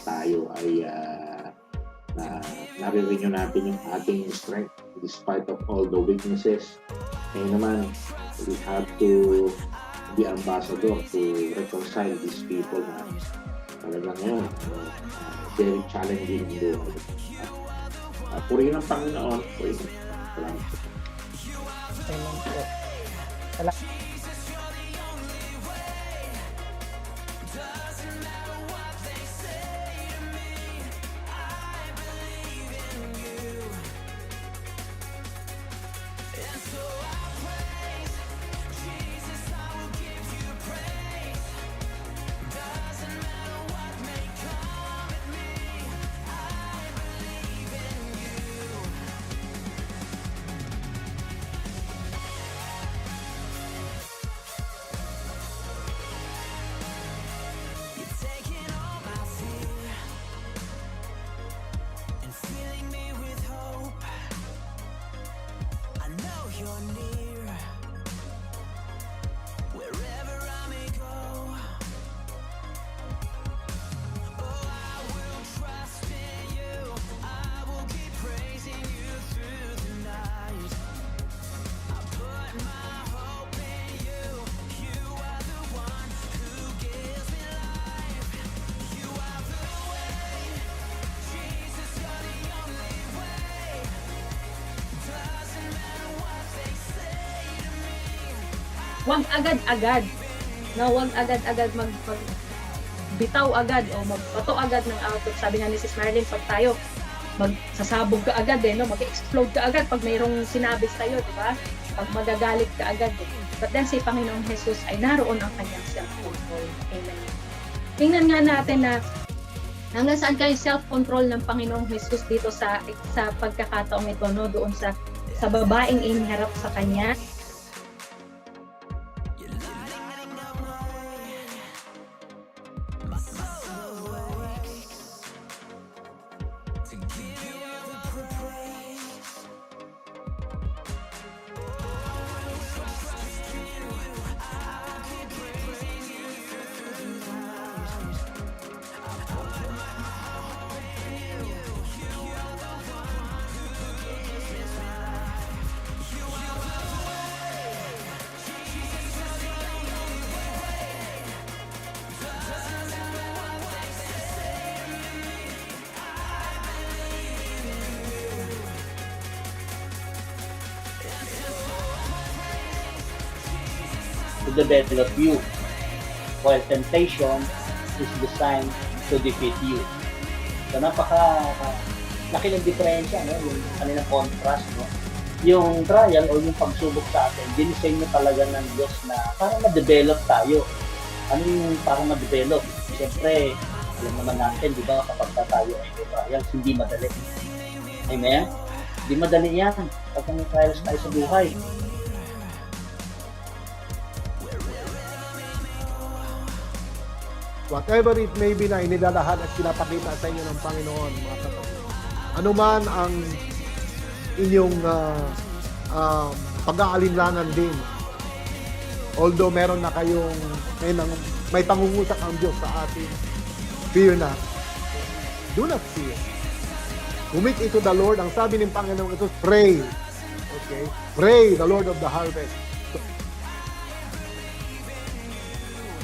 tayo ay nare-renew natin yung ating strength despite of all the weaknesses. Ngayon naman, we have to be ambassador to reconcile these people na talagang ngayon very challenging in buhay. Purihin ang Panginoon. Purihin. Salamat. Amen po. Salamat. Huwag agad-agad. No, huwag agad-agad bitaw agad o magbato agad ng auto. Sabi nga ni Sis Marilyn, pag tayo magsasabog ka agad mag-explode ka agad pag mayroong sinabi sa'yo, di ba? Pag magagalit ka agad. But then si Panginoong Jesus ay naroon ang kanyang self-control. Amen. Tingnan nga natin na hanggang saan kayo self-control ng Panginoong Jesus dito sa pagkakataong ito, no? Doon sa babaeng iniharap sa kanya. To develop you, while temptation is designed to defeat you. So laki ng diferensya, no? Yung kanilang contrast, no? Yung trial o yung pagsubok sa atin, dinisign mo talaga ng Diyos na para ma-develop tayo. Ano yung para ma-develop? Siyempre, alam naman natin, di ba, kapag tayo ay trials, hindi madali. Amen? Hindi madali yan kapag may trials tayo sa buhay. Whatever it may be na inilalahat at pinapakita sa inyo ng Panginoon, mga kapatid. Ano man ang inyong pag-aalinlangan din, although meron na kayong, may pangungusap ang Diyos sa atin, fear not. Do not fear. Commit it to the Lord. Ang sabi ng Panginoon ito, pray. Okay? Pray the Lord of the harvest